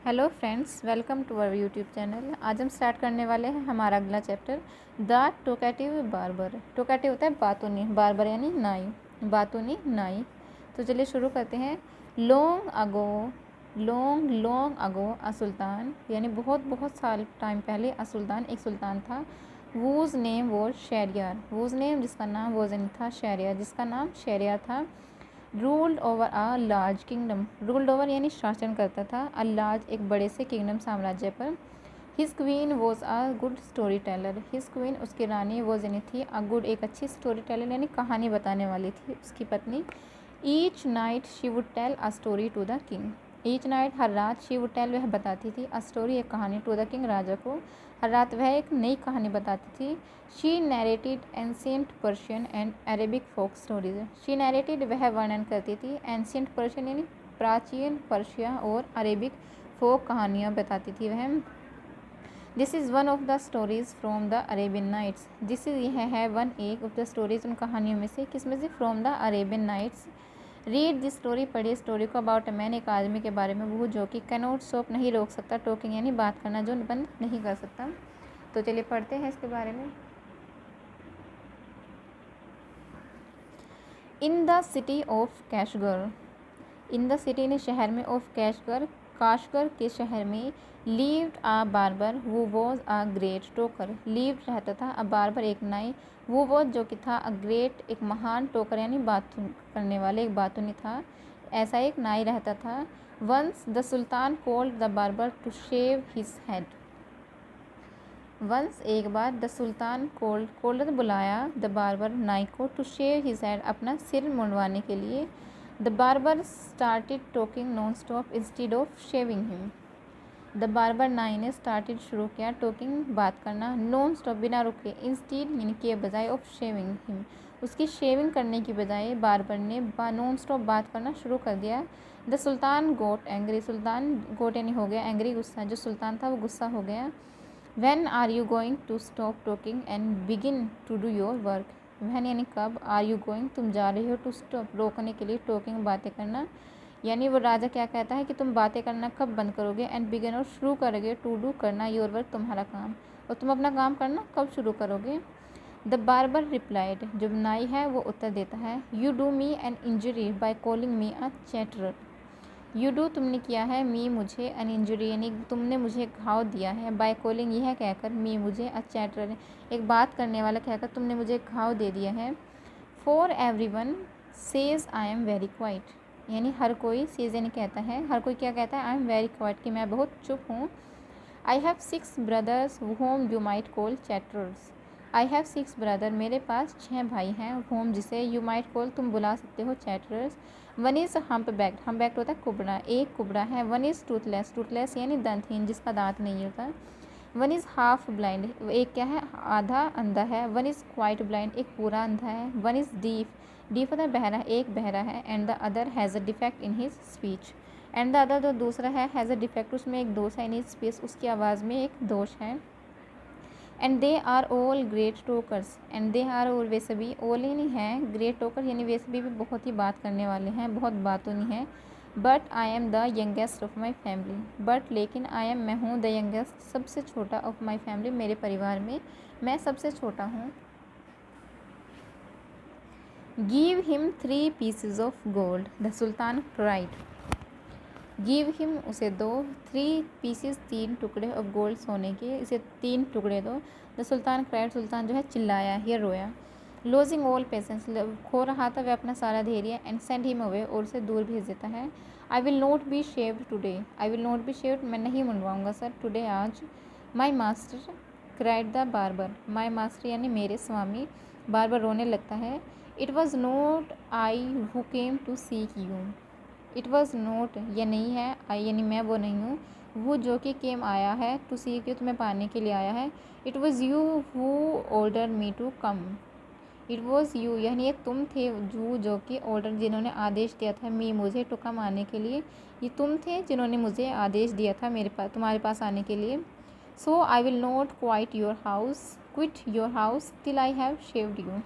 Hello friends, welcome to our YouTube channel. आज हम start करने वाले हैं हमारा अगला chapter, the talkative barber. Talkative होता है बातूनी, बार्बर यानी नाई, बातूनी नाई। तो चलिए शुरू करते हैं। लॉन्ग लॉन्ग अगो अ सुल्तान, यानी बहुत बहुत साल टाइम पहले अ सुल्तान, एक सुल्तान था। Whose name was Shahryar, whose name जिसका नाम वॉज था, शहरियार जिसका नाम शहरियार था। Ruled over a large kingdom, ruled over यानी शासन करता था, अ लार्ज एक बड़े से किंगडम साम्राज्य पर। His queen was a good story teller, his queen उसकी रानी वॉज यानी थी, अ गुड एक अच्छी स्टोरी टेलर यानी कहानी बताने वाली थी उसकी पत्नी। Each night she would tell a story to the king, each night हर रात, शी वुड टेल वह बताती थी, अ स्टोरी एक कहानी, टू द किंग राजा को, हर रात वह एक नई कहानी बताती थी। She narrated ancient Persian and Arabic folk stories, she narrated वह वर्णन करती थी, एंशियंट पर्शियन यानी प्राचीन पर्शिया और अरेबिक फोक कहानियाँ बताती थी वह। This is one of the stories from the Arabian Nights, this is यह है वन एक ऑफ द स्टोरीज उन कहानियों में से, किसमें से, from the Arabian Nights. Read this story, पढ़िए स्टोरी को, अबाउट अ मैन एक आदमी के बारे में, वो जो कि कैनॉट स्टॉप नहीं रोक सकता, टॉकिंग यानी बात करना, जो बंद नहीं कर सकता। तो चलिए पढ़ते हैं इसके बारे में। In the city of Kashgar, in the city ने शहर में, ऑफ कैशगर काशगर के शहर में, लीव्ड आ बार्बर वो was a great talker, lived रहता था, अ बार्बर एक नाई, वो वॉज जो कि था, अ ग्रेट एक महान, टोकर यानी बात करने वाले, एक बातूनी था, ऐसा एक नाई रहता था। Once the sultan called the barber to shave his head, once एक बार, द सुल्तान कोल्ड बुलाया, द बार्बर नाई को, टू शेव हिज हेड अपना सिर मुंडवाने के लिए। The barber started talking non stop instead of shaving him, the barber नाई ने स्टार्टेड शुरू किया, टॉकिंग बात करना, नॉन स्टॉप बिना रुके, इंस्टीड यानी के बजाय, ऑफ शेविंग हिम उसकी शेविंग करने की बजाय बार्बर ने नॉन स्टॉप बात करना शुरू कर दिया। द सुल्तान गोट एंग्री, सुल्तान गोट यानी हो गया एंग्री, गुस्सा, जो सुल्तान था वो गुस्सा हो गया। When are you going to stop talking and begin to do your work? When यानी कब, are you going तुम जा रही हो, to stop रोकने के लिए, talking बातें करना, यानी वो राजा क्या कहता है कि तुम बातें करना कब बंद करोगे, and begin और शुरू करोगे, to do करना, your work तुम्हारा काम, और तुम अपना काम करना कब शुरू करोगे। The barber replied, जो नाई है वो उत्तर देता है, you do me an injury by calling me a chatterer, you do तुमने किया है, मी मुझे, अन इंजुरी यानी तुमने मुझे घाव दिया है, बाय कॉलिंग यह कहकर, मी मुझे, अ चैटर एक बात करने वाला कहकर, तुमने मुझे घाव दे दिया है। For every one says I am very quite, यानी हर कोई, सेज यानी कहता है, हर कोई क्या कहता है, आई एम वेरी क्वाइट कि मैं बहुत चुप हूँ। I have 6 brothers whom you might call chatterers, I have 6 brother मेरे पास 6 भाई हैं, होम जिसे, यू माइट कॉल तुम बुला सकते हो, चैटरर्स। वन इज़ हम्प बैक्ड, हम बैक्ड होता है कुबड़ा, एक कुबड़ा है। वन इज़ टूथलेस, टूथलेस यानी दंतहीन जिसका दांत नहीं होता। वन इज़ हाफ ब्लाइंड, एक क्या है, आधा अंधा है। वन इज़ क्वाइट ब्लाइंड, एक पूरा अंधा है। वन इज़ डीफ, डीफ होता है बहरा, एक बहरा है। And the other has a defect in his speech, and the other जो दूसरा है, हैज़ अ डिफेक्ट उसमें एक दोष है, इन हिज स्पीच उसकी आवाज़ में एक दोष है। And they are all great talkers, and they are all वे सभी, ऑल ही नहीं है, ग्रेट टोकर यानी वे सभी भी बहुत ही बात करने वाले हैं, बहुत बातूनी हैं। But I am the youngest of my family, but लेकिन आई एम मैं हूँ, द यंगेस्ट सबसे छोटा, ऑफ माई फैमिली मेरे परिवार में मैं सबसे छोटा हूँ। Give him 3 pieces of gold, the sultan cried, give him उसे दो, 3 पीसेस 3 टुकड़े ऑफ गोल्ड सोने के, इसे 3 टुकड़े दो। द सुल्तान क्राइड सुल्तान जो है चिल्लाया या रोया। लॉजिंग ऑल पेशेंस खो रहा था वह अपना सारा धैर्य, एंड सेंड हिम अवे और उसे दूर भेज देता है। I will not be shaved today, I will not be shaved मैं नहीं मुंडवाऊंगा सर, टुडे आज। My master cried the barber, my master यानी मेरे स्वामी, बार्बर रोने लगता है। It was not I who came to seek you, it was not यह नहीं है, आई यानी मैं वो नहीं हूँ, वो जो कि केम आया है, टू सी के तुम्हें पाने के लिए आया है। It was you who order me to come, it was you यानी ये तुम थे, जो कि ऑर्डर जिन्होंने आदेश दिया था, मी मुझे टू कम आने के लिए, ये तुम थे जिन्होंने मुझे आदेश दिया था मेरे पास तुम्हारे पास आने के लिए। So I will not quit your house till I have shaved you,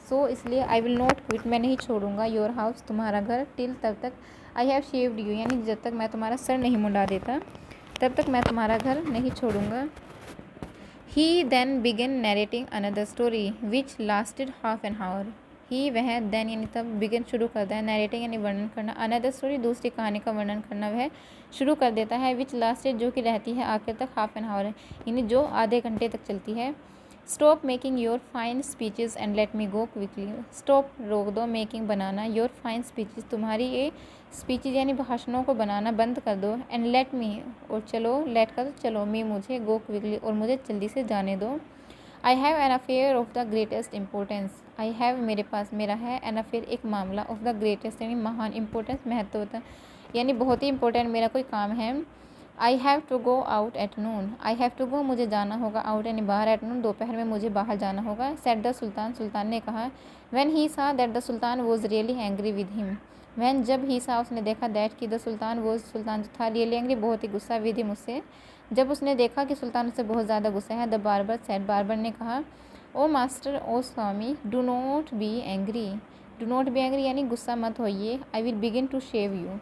so इसलिए आई विल नॉट क्विट मैं नहीं छोड़ूंगा, योर हाउस तुम्हारा घर, टिल तब तक, आई हैव शेव्ड यू यानी जब तक मैं तुम्हारा सर नहीं मुंडा देता। तब तक मैं तुम्हारा घर नहीं छोड़ूंगा। He then began narrating another story which lasted half an hour. He वह then यानी तब begin शुरू करता है, narrating यानी वर्णन करना, another story दूसरी कहानी का वर्णन करना वह शुरू कर देता है, which lasted जो कि रहती है आखिर तक half an hour यानी जो आधे घंटे तक चलती है। Stop making your fine speeches and let me go quickly. Stop रोक दो, making banana, your fine speeches तुम्हारी ये स्पीचेज यानी भाषणों को बनाना बंद कर दो, एंड लेट मी और चलो, लेट कर चलो, मी मुझे, गो क्विकली और मुझे जल्दी से जाने दो। I have an affair of the greatest importance. I have मेरे पास, मेरा है, एन अफेयर एक मामला, ऑफ द ग्रेटेस्ट यानी महान, इंपॉर्टेंस महत्वता यानी बहुत ही इंपॉर्टेंट मेरा कोई काम है। I have to go out at noon. I have to go मुझे जाना होगा, आउट यानी बाहर, एट नून दोपहर में मुझे बाहर जाना होगा। सेड द सुल्तान, सुल्तान ने कहा। When he saw that the sultan was really angry with him. When जब ही सा उसने देखा, दैट कि द सुल्तान वो सुल्तान जो था, रियली एंग्री बहुत ही गुस्सा, विधि मुझसे, जब उसने देखा कि सुल्तान उससे बहुत ज़्यादा गुस्सा है। द बार्बर सेड, बार्बर ने कहा। ओ मास्टर, ओ स्वामी, do not be angry. Do not be angry यानी गुस्सा मत होइए। I will begin to shave you.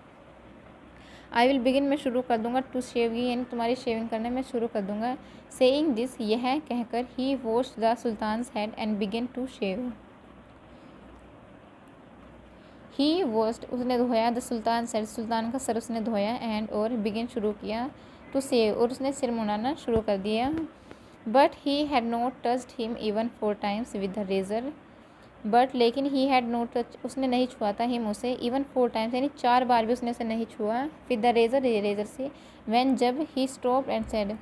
I will begin मैं शुरू कर दूंगा, टू शेव यू यानी तुम्हारी शेविंग करना मैं शुरू कर दूंगा। सेइंग दिस यह कहकर, he wash the sultan's head and begin to shave. He washed उसने धोया, द सुल्तान सेड सुल्तान का सर उसने धोया, एंड और बिगिन शुरू किया, टू सेव और उसने सिर मुड़ाना शुरू कर दिया। But he had not touched him even 4 times with the razor. But लेकिन ही हैड नॉट टच उसने नहीं छुआ था हिम उसे, इवन 4 times यानी 4 बार भी उसने उसे नहीं छुआ, विद द रेज़र रेज़र से। व्हेन जब he stopped and said,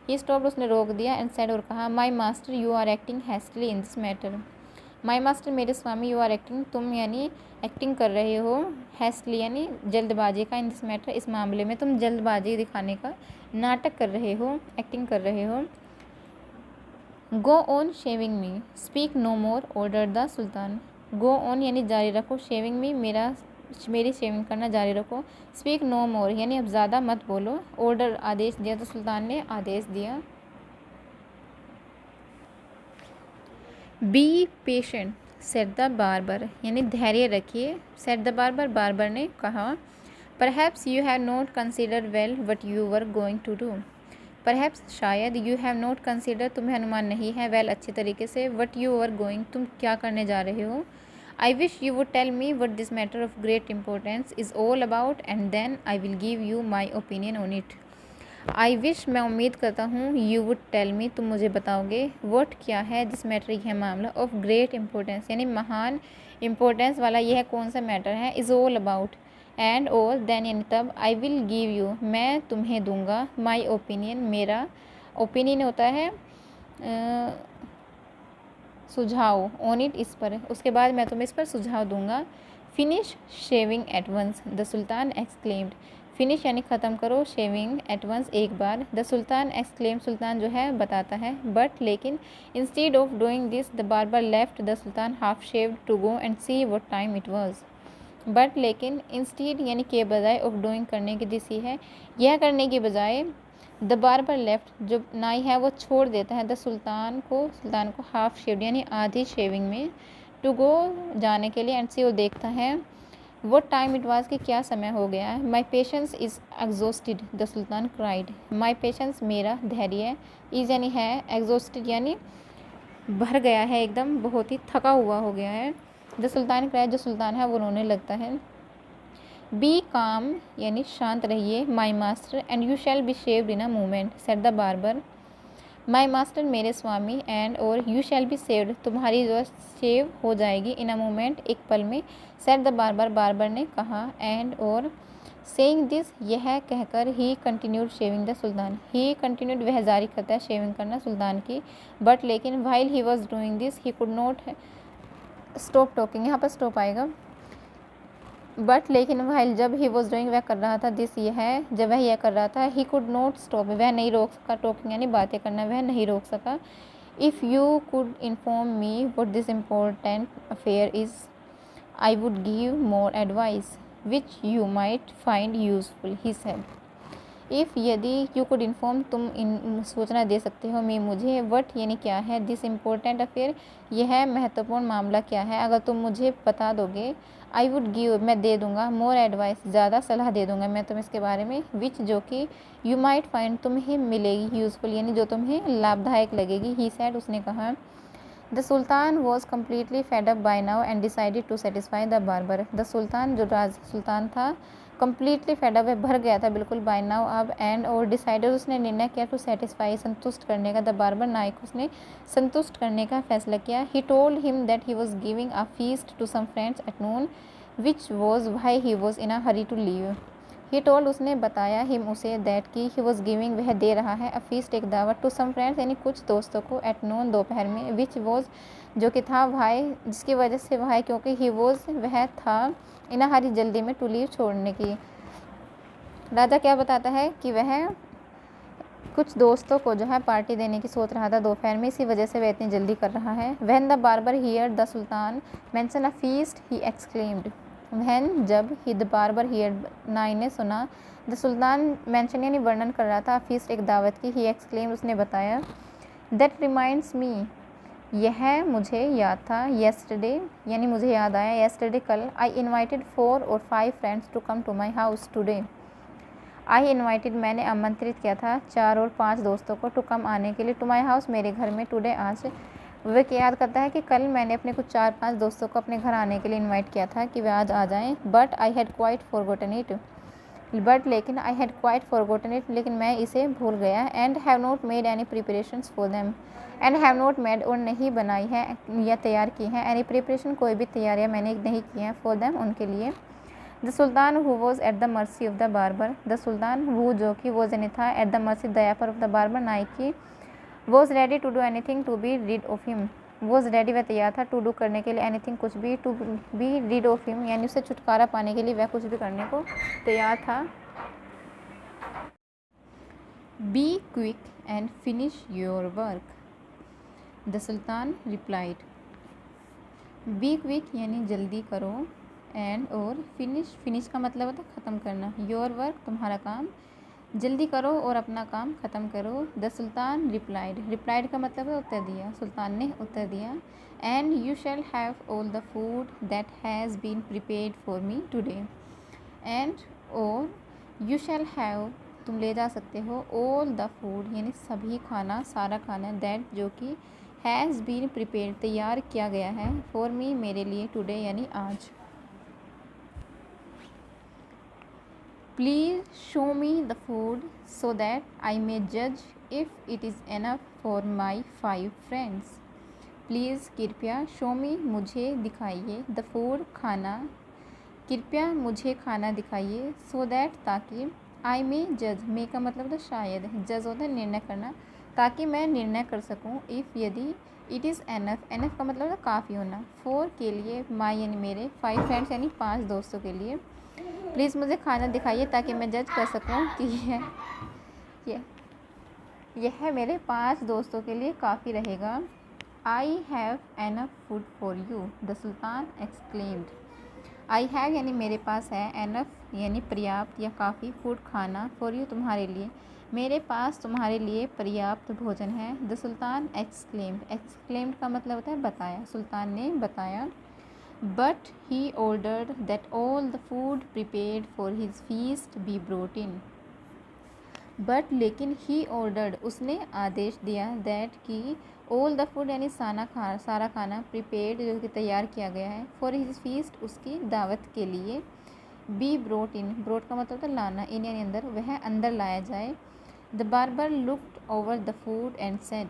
he stopped उसने रोक दिया, एंड सेड और कहा, my master you are acting hastily in this matter. My master मेरे स्वामी, यू आर एक्टिंग तुम यानी एक्टिंग कर रहे हो, हैस्टली यानी जल्दबाजी का, इन दिस मैटर इस मामले में तुम जल्दबाजी दिखाने का नाटक कर रहे हो, एक्टिंग कर रहे हो। Go on shaving me, speak no more, order the sultan. Go on यानी जारी रखो, शेविंग मी मेरी शेविंग करना जारी रखो, स्पीक नो मोर यानी अब ज़्यादा मत बोलो, ऑर्डर आदेश दिया, तो सुल्तान ने आदेश दिया। Be patient said the barber यानी धैर्य रखिए, सेड द बार्बर बार्बर ने कहा। Perhaps you have not consider well what you were going to do. Perhaps शायद, यू हैव नॉट कंसिडर तुम्हें अनुमान नहीं है, वेल अच्छे तरीके से, वट यू वर गोइंग तुम क्या करने जा रहे हो। I wish you would tell me what this matter of great importance is all about, and then I will give you my opinion on it. I wish मैं उम्मीद करता हूँ, यू वुड टेल मी तुम मुझे बताओगे, वट क्या है, this matter यह मामला, ऑफ ग्रेट इंपॉर्टेंस यानी महान इंपॉर्टेंस वाला यह कौन सा मैटर है, इज़ ऑल अबाउट, एंड और देन यानी तब, आई विल गिव यू मैं तुम्हें दूंगा, माई ओपिनियन मेरा, ओपिनियन होता है सुझाव, ऑन इट इस पर, उसके बाद मैं तुम्हें इस पर सुझाव दूंगा। Finish shaving at once, the sultan exclaimed. Finish यानी ख़त्म करो, शेविंग एट वंस एक बार, द सुल्तान एक्सक्लेम सुल्तान जो है बताता है। बट लेकिन, instead of doing this the barber left the sultan half shaved to go and see what time it was. But लेकिन, इंस्टीड यानी के बजाय, ऑफ डूइंग करने की दिसी है, यह करने की बजाय, द बार्बर लेफ्ट जो नाई है वो छोड़ देता है, द सुल्तान को हाफ शेव्ड यानी आधी शेविंग में, टू गो जाने के लिए, एंड सी वो देखता है, वो टाइम इट वाज कि क्या समय हो गया है। My patience is exhausted the sultan cried. My patience मेरा धैर्य, इज़ यानी है, एग्जॉस्टेड यानी भर गया है, एकदम बहुत ही थका हुआ हो गया है। द सुल्तान क्राइड जो सुल्तान है वो रोने लगता है। बी काम यानी शांत रहिए, my master, and you shall be shaved in a moment, said the barber. My master मेरे स्वामी, एंड और यू शैल बी सेव्ड तुम्हारी जो शेव हो जाएगी, इन अ मोमेंट एक पल में, सेड द बार्बर बार्बर ने कहा। एंड और सेइंग दिस यह कहकर, ही continued shaving the sultan, he continued वह जारी करता है शेविंग करना सुल्तान की। बट लेकिन, while he was doing this he could not stop talking, यहाँ पर स्टॉप आएगा। बट लेकिन वाइल जब ही वॉज डूइंग वह कर रहा था, दिस यह है जब वह यह कर रहा था, ही कुड नॉट स्टॉप वह नहीं रोक सका, टॉकिंग यानी बातें करना वह नहीं रोक सका। If you could inform me what this important affair is, I would give more advice which you might find useful, he said. If यदि यू कुड इन्फॉर्म तुम इन सूचना दे सकते हो मैं मुझे वट यानी क्या है दिस इम्पोर्टेंट अफेयर यह महत्वपूर्ण मामला क्या है अगर तुम मुझे बता दोगे आई वुड गिव मैं दे दूँगा मोर एडवाइस ज़्यादा सलाह दे दूँगा मैं तुम्हें इसके बारे में विच जो कि यू माइट फाइंड तुम्हें मिलेगी यूज़फुल यानी जो तुम्हें लाभदायक लगेगी ही सैड उसने कहा। The sultan was completely fed up by now and decided to satisfy the barber. The sultan जो सुल्तान था कम्प्लीटली फेड अप भर गया था बिल्कुल बाय नाउ अब एंड और डिसाइडेड उसने निर्णय किया टू सेटिस्फाई संतुष्ट करने का द बार्बर नाइक उसने संतुष्ट करने का फैसला किया। He told him that he was giving a feast to some friends at noon which was why he was in a hurry to leave. He told उसने बताया हिम उसे दैट की ही वॉज गिविंग वह दे रहा है अ फीस्ट एक दावत to some friends यानी कुछ दोस्तों को एट नून दोपहर में विच वॉज जो कि था भाई जिसकी वजह से भाई क्योंकि ही वॉज वह था इन अ हरी जल्दी में टू लीव छोड़ने की। राजा क्या बताता है कि वह कुछ दोस्तों को जो है पार्टी देने की सोच रहा था दोपहर में इसी वजह से वह इतनी जल्दी कर रहा है। When the barber here the sultan mention a feast he exclaimed when जब ही द बार्बर हियर नाई ने सुना द सुल्तान मेंशन यानी वर्णन कर रहा था फीस्ट एक दावत की ही एक्सक्लेम्ड उसने बताया दैट रिमाइंड्स मी यह मुझे याद था येस्टरडे यानी मुझे याद आया येस्टरडे कल I invited 4 or 5 friends to come to my house today. I invited मैंने आमंत्रित किया था 4 और 5 दोस्तों को टू कम आने के लिए टू माई हाउस मेरे घर में टुडे आज। वह याद करता है कि कल मैंने अपने कुछ 4-5 दोस्तों को अपने घर आने के लिए इनवाइट किया था कि वे आज आ जाएं but I had quite forgotten it लेकिन I had quite forgotten it लेकिन मैं इसे भूल गया and have not made any preparations for them and have not made और नहीं बनाई है या तैयार की हैं एनी प्रिपरेशन कोई भी तैयारियाँ मैंने नहीं की हैं फॉर देम उनके लिए। The sultan who was at the mercy of the barber the Sultan who जो कि वो जने था एट द मर्सी दया पर ऑफ द बार्बर नाइक की was ready to do anything to be rid of him was ready वह तैयार था टू डू करने के लिए एनीथिंग कुछ भी to be rid of him यानी उससे छुटकारा पाने के लिए वह कुछ भी करने को तैयार था। Be quick and finish your work the sultan replied be quick यानी जल्दी करो एंड और फिनिश का मतलब होता है ख़त्म करना योर वर्क तुम्हारा काम जल्दी करो और अपना काम ख़त्म करो। द सुल्तान रिप्लाइड का मतलब है उत्तर दिया सुल्तान ने उत्तर दिया and you shall have all the food that has been prepared for me today and और यू शैल हैव तुम ले जा सकते हो ऑल द फूड यानी सभी खाना सारा खाना दैट जो कि हैज़ बीन प्रिपेयर्ड तैयार किया गया है फॉर मी मेरे लिए टुडे यानी आज। Please show me the food so that I may जज if it is enough for my 5 friends. Please कृपया शो मी मुझे दिखाइए द फूड खाना कृपया मुझे खाना दिखाइए सो दैट ताकि आई मे जज मे का मतलब तो शायद जज होता है निर्णय करना ताकि मैं निर्णय कर सकूं इफ़ यदि इट इज़ एनफ का मतलब है काफ़ी होना फॉर के लिए माई यानी मेरे 5 फ्रेंड्स यानी 5 दोस्तों के लिए। प्लीज़ मुझे खाना दिखाइए ताकि मैं जज कर सकूं कि यह मेरे 5 दोस्तों के लिए काफ़ी रहेगा। I have enough food for you the sultan exclaimed I have यानी मेरे पास है एनफ यानी पर्याप्त या काफ़ी फूड खाना फॉर यू तुम्हारे लिए मेरे पास तुम्हारे लिए पर्याप्त भोजन है। द सुल्तान एक्सक्लेम्ड का मतलब होता है बताया सुल्तान ने बताया but he ordered that all the food prepared for his feast be brought in but लेकिन ही ऑर्डर्ड उसने आदेश दिया दैट कि ऑल द फूड यानी सारा खाना प्रिपेयर्ड जो कि तैयार किया गया है फॉर हिज फीस्ट उसकी दावत के लिए बी ब्रोट इन ब्रोट का मतलब था लाना इन यानी अंदर वह अंदर लाया जाए। The barber looked over the food and said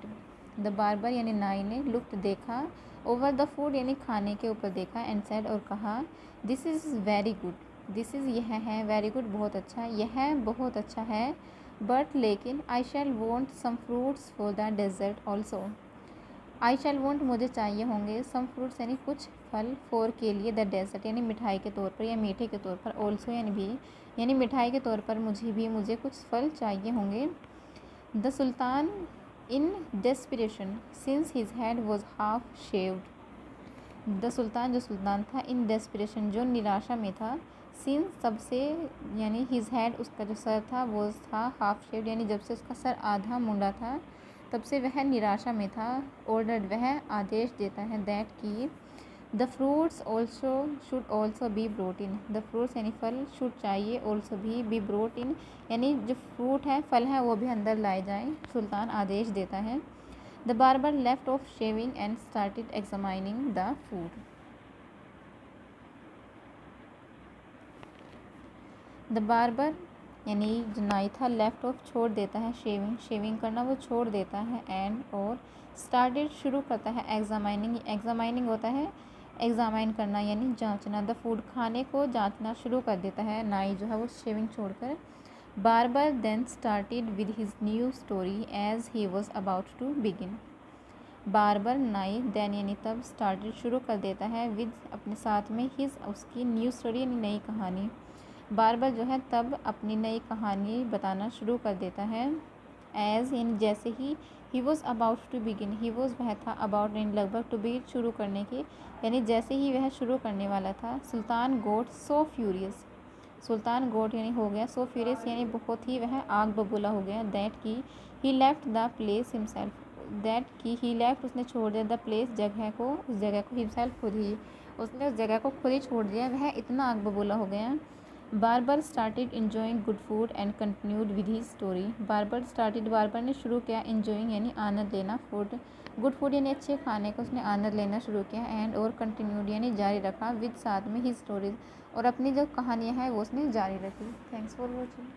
the barber यानी नाई ने लुक्ड देखा ओवर द फूड यानी खाने के ऊपर देखा एंड सेड और कहा this is very good this is यह है वेरी गुड बहुत अच्छा यह बहुत अच्छा है बट लेकिन I shall want some fruits for the dessert also I shall want मुझे चाहिए होंगे सम फ्रूट्स यानी कुछ फल फॉर के लिए द डेजर्ट यानी मिठाई के तौर पर या मीठे के तौर पर ऑल्सो यानी भी यानी मिठाई के तौर पर मुझे कुछ फल चाहिए होंगे। The sultan in desperation since his head was half shaved the sultan जो सुल्तान था इन डेस्पिरेशन जो निराशा में था सिंस तब से यानी हिज हैड उसका जो सर था वो था हाफ शेव्ड, यानी जब से उसका सर आधा मुंडा था तब से वह निराशा में था। ऑर्डर्ड वह आदेश देता है, दैट की the fruits also should also be brought in, the fruits यानी फल शुड चाहिए, ऑल्सो भी बी ब्रोट इन यानी जो फ्रूट है फल है वो भी अंदर लाए जाएं, सुल्तान आदेश देता है। The barber left of shaving and started examining the food. The barber यानी जो नाई था लेफ्ट ऑफ छोड़ देता है शेविंग करना वो छोड़ देता है, एंड और स्टार्टेड शुरू करता है एग्जामाइनिंग होता है एग्जामाइन करना यानी जांचना, द फूड खाने को जांचना शुरू कर देता है नाई जो है वो शेविंग छोड़कर। Barber then started with his new story as he was about to begin. Barber नाई देन यानी तब स्टार्टेड शुरू कर देता है विद अपने साथ में हिज उसकी न्यू स्टोरी यानी नई कहानी। बार्बर जो है तब अपनी नई कहानी बताना शुरू कर देता है। एज यानी जैसे he was about to begin, he was वह था, अबाउट यानी लगभग, टू बिगिन शुरू करने की यानी जैसे ही वह शुरू करने वाला था। सुल्तान गोट सो फ्यूरियस, सुल्तान गोट यानी हो गया, सो फ्यूरियस यानी बहुत ही वह आग बबूला हो गया। दैट की he left the place himself, that की ही लेफ्ट उसने छोड़ दिया, द प्लेस जगह को, उस जगह को, हिमसेल्फ खुद ही, उसने उस जगह को खुद ही छोड़ दिया, वह इतना आग बबूला हो गया। Barber started enjoying good food and continued with he story, barber ने शुरू किया इन्जॉइंग यानी आनंद लेना, गुड फूड यानी अच्छे खाने को उसने आनंद लेना शुरू किया, एंड और कंटिन्यूड यानी जारी रखा, विद साथ में ही स्टोरीज और अपनी जो कहानियाँ हैं वो उसने जारी रखी। Thanks for watching.